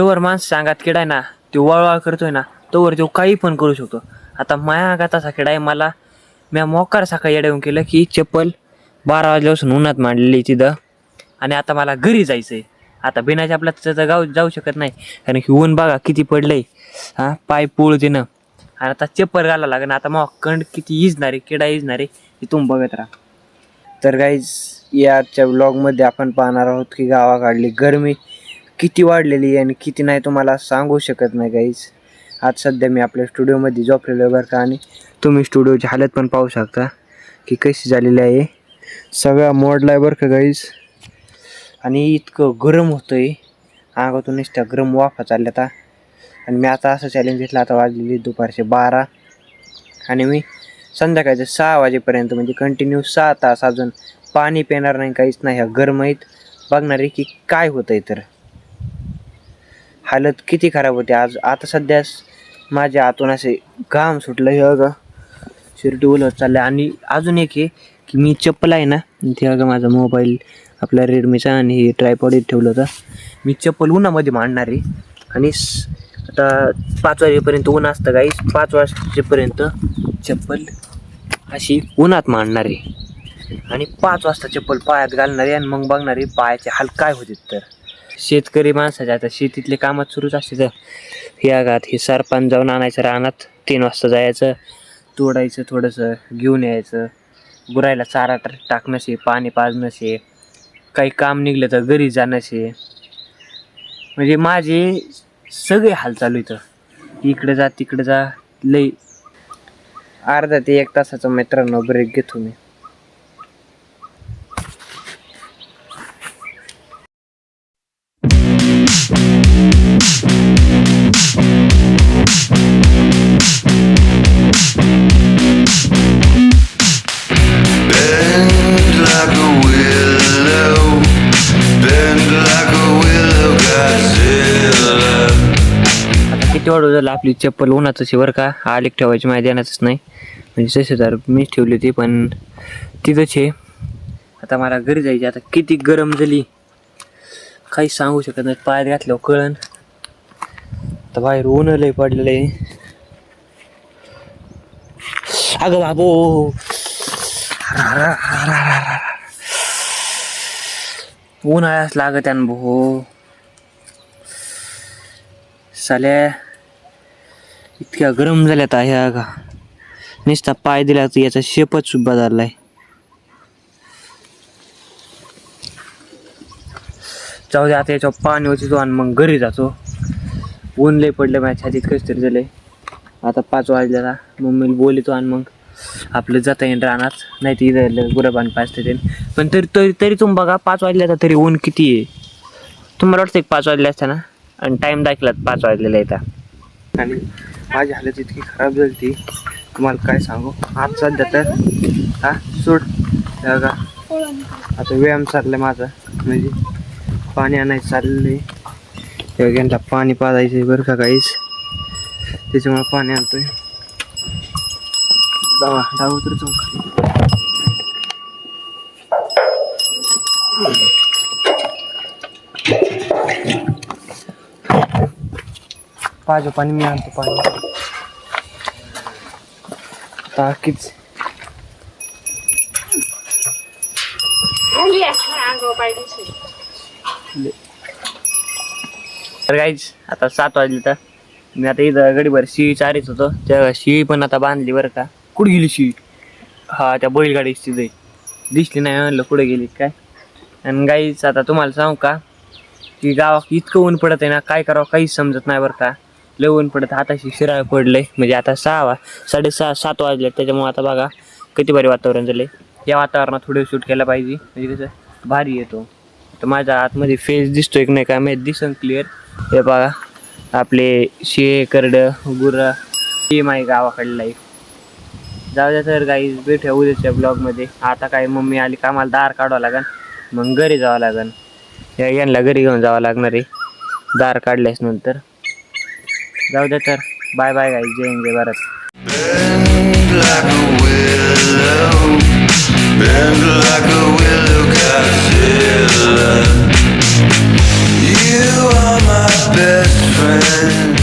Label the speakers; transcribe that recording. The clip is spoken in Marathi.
Speaker 1: तोवर माणसं सांगात किडा ना तो वळवळ करतोय ना तोवर तो काही पण करू शकतो. आता माया अंगात असा किडा आहे. मला म्या मोकार सकाळी येऊन केलं की चप्पल 12 वाजल्यापासून उन्हात मांडलेली तिथं आणि आता मला घरी जायचं आहे. आता बिना चपलाचं तर जाऊ शकत नाही कारण की ऊन बघा किती पडलंय. पाय पोळते ना आणि आता चप्पल घालायला लागेल. आता मग कंड किती इजणार आहे किडा इजणार आहे हे तुम्ही बघत राहा. तर गाईज याच्या ब्लॉगमध्ये आपण पाहणार आहोत की गावाकडली गरमी किती वाढलेली आहे आणि किती नाही तुम्हाला सांगू शकत नाही गाईज. आज सध्या मी आपल्या स्टुडिओमध्ये झोपलेलो बरं का आणि तुम्ही स्टुडिओची हालत पण पाहू शकता की कशी झालेली आहे. सगळा मोडला आहे बरं का गाईज आणि इतकं गरम होतं आहे अंगातून नुसत्या गरम वाफा चालल्या आता. आणि मी आता असं चॅलेंज घेतलं. आता वाजलेली दुपारचे 12 आणि मी संध्याकाळचे 6 वाजेपर्यंत म्हणजे कंटिन्यू 6 तास अजून पाणी पिणार नाही काहीच नाही. ह्या गरमाईत बघणार आहे की काय होतं आहे. तर हालत किती खराब होते आज. आता सध्या माझ्या हातून असे घाम सुटलं हे बघा शिरटी उलट चाललं. आणि अजून एक आहे की मी चप्पल आहे ना ते बघा माझा मोबाईल आपला रेडमीचा आणि हे ट्रायपॉडीत ठेवलं होतं. मी चप्पल उन्हामध्ये मांडणार आहे आणि आता 5 वाजेपर्यंत ऊन असतं गाईस. 5 वाजेपर्यंत चप्पल अशी उन्हात मांडणार आहे आणि 5 वाजता चप्पल पायात घालणार आहे आणि मग बघणार आहे पायाचे हाल काय होते. तर शेतकरी माणसाचे आता शेतीतले कामात सुरूच असते. तर हे आगात हे सरपण जाऊन आणायचं रानात 3 वाजता जायचं तोडायचं थोडंसं घेऊन यायचं गुरायला चारा टाकणं शे पाणी पाजणं शे काही काम निघलं तर घरी जाणं शे म्हणजे माझे सगळे हाल चालू इथं. इकडे जा तिकडे जा लई. अर्धा ते 1 तासाचा मित्रांनो ब्रेक घेतो मी. किती वाढू झालं आपली चप्पल उन्हातच बरं का. आलेख ठेवायची माहिती देण्याचंच नाही म्हणजे तसे तर मीच ठेवली होती पण तिथंच आहे. आता मला घरी जायची. आता किती गरम झाली काही सांगू शकत नाही. पायात घातल्यावर कळण. तर बाहेर ऊन लय पडलेलं आहे. अगं बाबो उन्हाळ्यास लागत आहे भाऊ साल्या इतक्या गरम झाल्यात ह्या का नुसता पाय दिला तर याचा शेपच सुद्धा झालाय. जाऊ दे आता याच्यावर पाणी होती आणि मग घरी जातो. ऊन लय पडलं माझ्या छातीत कसं तरी झालंय. आता 5 वाजल्याला मम्मीला बोलतो आणि मग आपलं जाता येईल रानात नाही तर इथं गुरबान पाजते ते. पण तरी तुम्ही बघा 5 वाजल्या तरी ऊन किती आहे. तुम्हाला वाटतं 5 वाजले असताना आणि टाईम दाखला 5 वाजलेला येतात आणि माझी हालत इतकी खराब झाली ती तुम्हाला काय सांगू. आज सध्या तर सोड बघा आता व्यायाम चाललाय माझा म्हणजे पाणी आणायचं चाललंय. यांना पाणी पाजायचं बरं का काहीच त्याच्यामुळे पाणी आणतोय. डाव तर पाजो पाणी मी आणतो पाणी टाकीच. तर गाईज आता 7 वाजले. तर मी आता इथं गडीभर शिळी चारीत होतो. त्या शिळी पण आता बांधली बरं का. कुठे गेली शिळी. त्या बैलगाडीच तिथे दिसली नाही म्हणलं कुठे गेली काय. आणि गाईज आता तुम्हाला सांगू का की गावात इतकं ऊन पडत आहे ना काय करावं काहीच समजत नाही बरं का. लय ऊन पडत हाताशी शिराळ पडलंय म्हणजे आता 6:30-7 वाजले. त्याच्यामुळे आता बघा किती भारी वातावरण झालंय. या वातावरणात थोडं शूट केलं पाहिजे म्हणजे कसं भारी येतो. तर माझ्या आतमध्ये फेस दिसतोय की नाही काय माहीत दिसन क्लिअर. हे बघा आपले शिळे करडं गुरं हे माही गावाकडलं लाईफ. जाऊ द्या तर गाईज भेटूया उद्याच्या ब्लॉगमध्ये. आता काय मम्मी आली का मला दार काढावं लागेल मग घरी जावं लागेल. यांना घरी घेऊन जावं लागणार आहे दार काढल्यास नंतर. जाऊ द्या तर बाय बाय गाईज. जय हिंद जय Bharat. Bend like a willow, Godzilla.
Speaker 2: You are my best friend.